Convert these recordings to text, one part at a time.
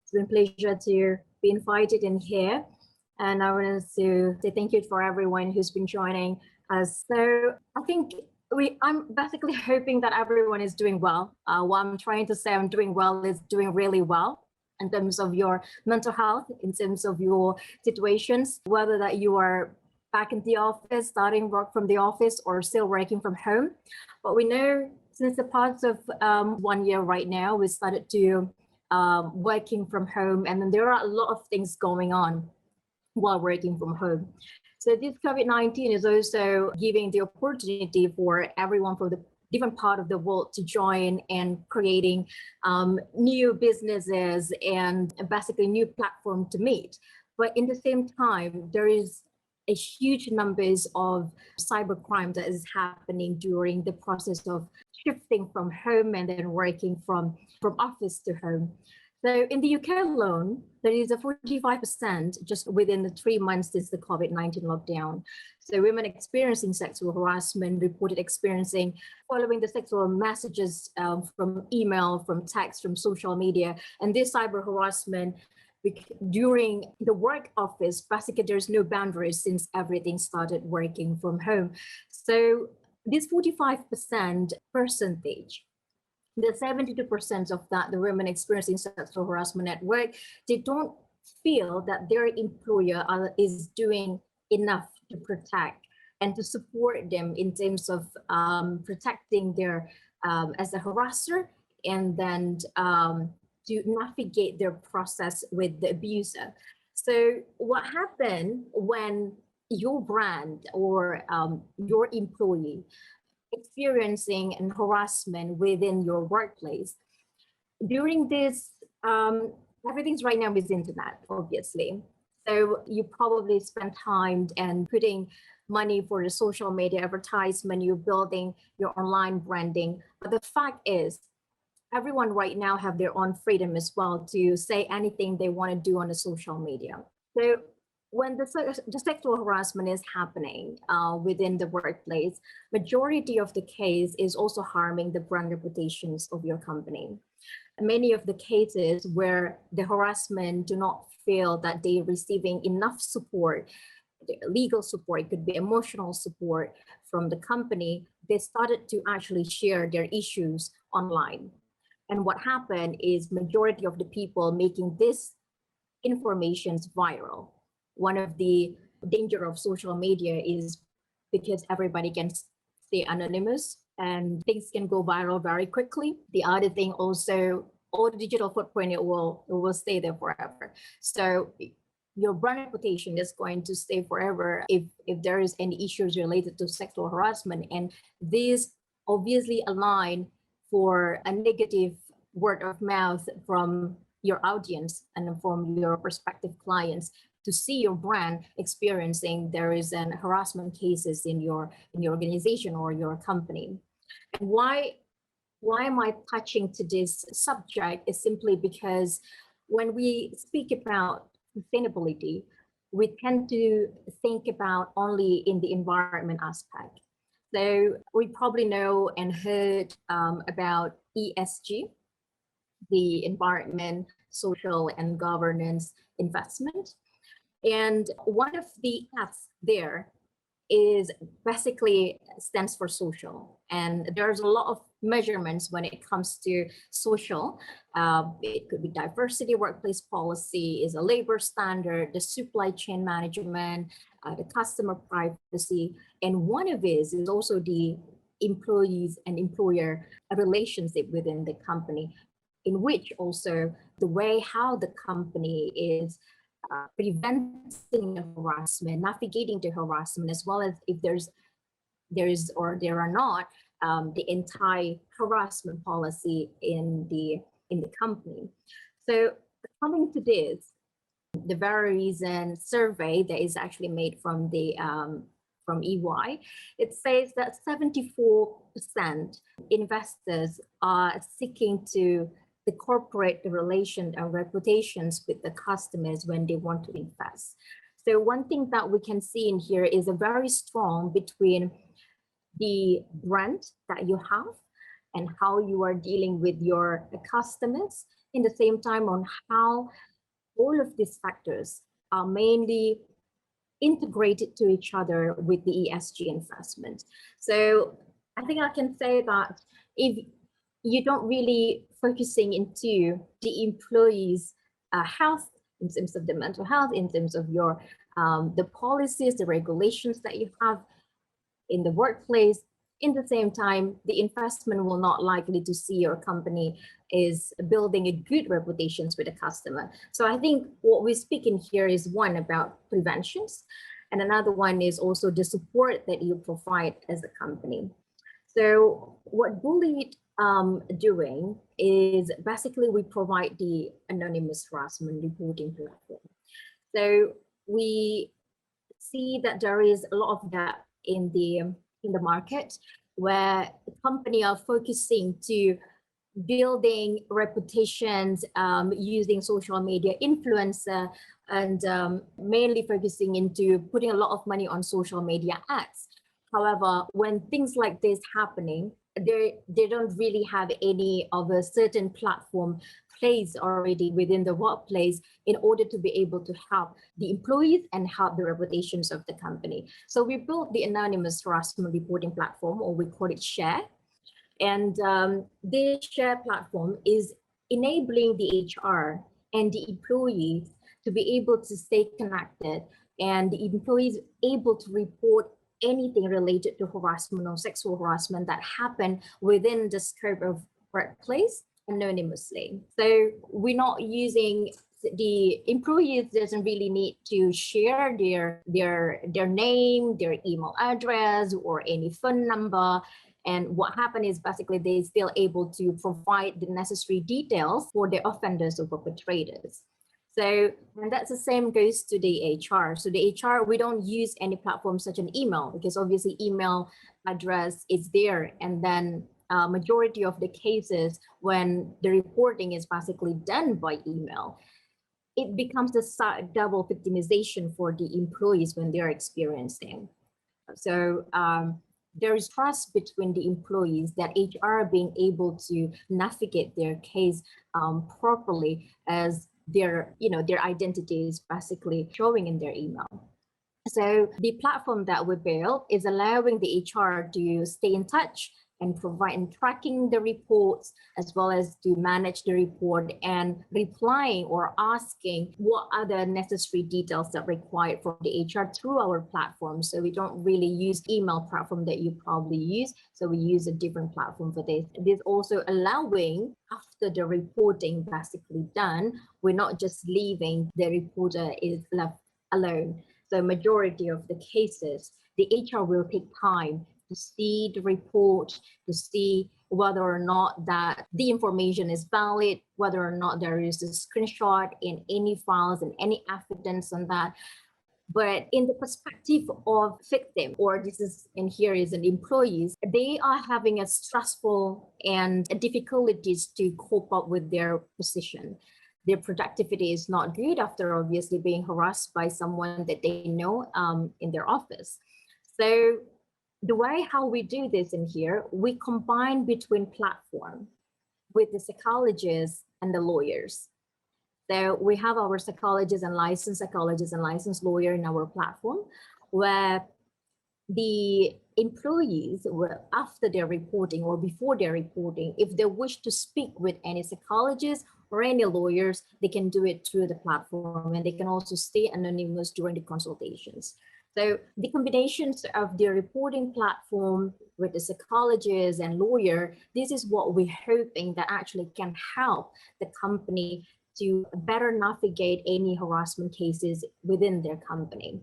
It's been a pleasure to be invited in here. And I wanted to say thank you for everyone who's been joining us. So I think I'm basically hoping that everyone is doing well. What I'm trying to say I'm doing well is doing really well in terms of your mental health, in terms of your situations, whether that you are back in the office, starting work from the office, or still working from home. But we know since the past of 1 year right now, we started to working from home, and then there are a lot of things going on while working from home. So this COVID-19 is also giving the opportunity for everyone from the different part of the world to join and creating new businesses and basically new platform to meet. But in the same time, there is a huge numbers of cybercrime that is happening during the process of shifting from home and then working from office to home. So in the UK alone, there is a 45% just within the 3 months since the COVID-19 lockdown. So women experiencing sexual harassment reported experiencing following the sexual messages from email, from text, from social media, and this cyber harassment during the work office. Basically, there's no boundaries since everything started working from home. So this 45% percentage, the 72% of that, the women experiencing sexual harassment at work, they don't feel that their employer is doing enough to protect and to support them in terms of protecting their as a harasser, and then to navigate their process with the abuser. So what happened when your brand or your employee experiencing an harassment within your workplace during this everything's right now is internet, obviously, so you probably spend time and putting money for the social media advertisement, you're building your online branding, but the fact is everyone right now have their own freedom as well to say anything they want to do on the social media. So when the sexual harassment is happening within the workplace, majority of the case is also harming the brand reputations of your company. Many of the cases where the harassment do not feel that they're receiving enough support, legal support, it could be emotional support from the company, they started to actually share their issues online. And what happened is majority of the people making this information viral. One of the danger of social media is because everybody can stay anonymous and things can go viral very quickly. The other thing also, all the digital footprint, it will stay there forever. So your brand reputation is going to stay forever if there is any issues related to sexual harassment. And these obviously align for a negative word of mouth from your audience and from your prospective clients to see your brand experiencing there is an harassment cases in your organization or your company. And why am I touching to this subject is simply because when we speak about sustainability, we tend to think about only in the environment aspect. So we probably know and heard about ESG, the environment, social and governance investment. And one of the F's there is basically stands for social. And there's a lot of measurements when it comes to social. It could be diversity, workplace policy, is a labor standard, the supply chain management, the customer privacy. And one of these is also the employees and employer relationship within the company, in which also the way how the company is preventing harassment, navigating the harassment, as well as if there is or there are not the anti-harassment policy in the company. So coming to this, the very recent survey that is actually made from the from EY, it says that 74% investors are seeking to the corporate relation and reputations with the customers when they want to invest. So one thing that we can see in here is a very strong between the brand that you have and how you are dealing with your customers in the same time on how all of these factors are mainly integrated to each other with the ESG investment. So I think I can say that if you don't really focusing into the employees' health in terms of the mental health, in terms of your the policies, the regulations that you have in the workplace, in the same time, the investment will not likely to see your company is building a good reputations with the customer. So I think what we speak in here is one about preventions, and another one is also the support that you provide as a company. So what Bullyid doing is basically we provide the anonymous harassment reporting platform. So we see that there is a lot of that in the market where companies are focusing to building reputations using social media influencer and mainly focusing into putting a lot of money on social media ads. However, when things like this happening, they don't really have any of a certain platform place already within the workplace in order to be able to help the employees and help the reputations of the company. So we built the anonymous harassment reporting platform, or we call it Share. And this Share platform is enabling the HR and the employees to be able to stay connected, and the employees able to report anything related to harassment or sexual harassment that happen within the scope of workplace anonymously. So we're not using, the employees doesn't really need to share their name, their email address, or any phone number. And what happened is basically they're still able to provide the necessary details for the offenders or perpetrators. So, and that's the same goes to the HR. So the HR, we don't use any platform such an email, because obviously email address is there. And then majority of the cases when the reporting is basically done by email, it becomes a double victimization for the employees when they're experiencing. So there is trust between the employees that HR being able to navigate their case properly, as their identity is basically showing in their email. So the platform that we built is allowing the HR to stay in touch and provide and tracking the reports, as well as to manage the report and replying or asking what are the necessary details that are required from the HR through our platform. So we don't really use email platform that you probably use. So we use a different platform for this. It is also allowing, after the reporting basically done, we're not just leaving the reporter is left alone. So majority of the cases, the HR will take time to see the report, to see whether or not that the information is valid, whether or not there is a screenshot in any files and any evidence on that. But in the perspective of victim, or this is in here is an employees, they are having a stressful and difficulties to cope up with their position. Their productivity is not good after obviously being harassed by someone that they know in their office. So the way how we do this in here, we combine between platform with the psychologists and the lawyers. So we have our psychologists and licensed lawyer in our platform, where the employees will, after their reporting or before their reporting, if they wish to speak with any psychologist or any lawyers, they can do it through the platform, and they can also stay anonymous during the consultations. So the combinations of the reporting platform with the psychologist and lawyer, this is what we're hoping that actually can help the company to better navigate any harassment cases within their company.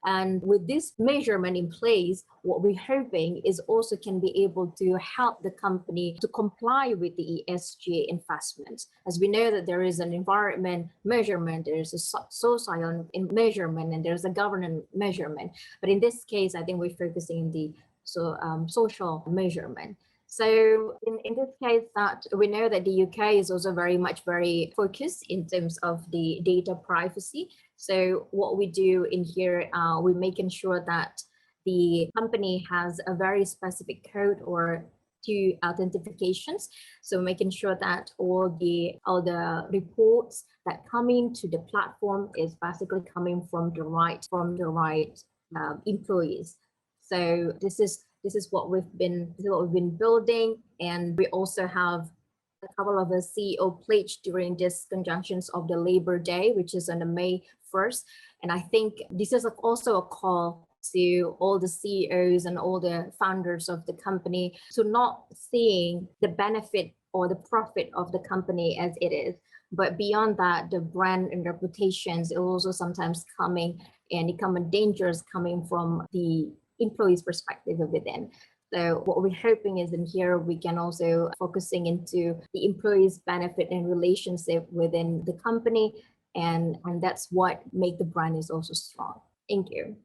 And with this measurement in place, what we're hoping is also can be able to help the company to comply with the ESG investments. As we know that there is an environment measurement, there's a social measurement, and there's a governance measurement. But in this case, I think we're focusing on the social measurement. So in this case, that we know that the UK is also very focused in terms of the data privacy. So what we do in here, we're making sure that the company has a very specific code or two authentications. So making sure that all the reports that come into the platform is basically coming from the right employees. So this is what we've been building, and we also have a couple of the CEO pledged during this conjunctions of the Labor Day, which is on the May 1st. And I think this is also a call to all the CEOs and all the founders of the company to not seeing the benefit or the profit of the company as it is. But beyond that, the brand and reputations is also sometimes coming and become dangerous coming from the employee's perspective within. So what we're hoping is in here, we can also focusing into the employee's benefit and relationship within the company. And that's what make the brand is also strong. Thank you.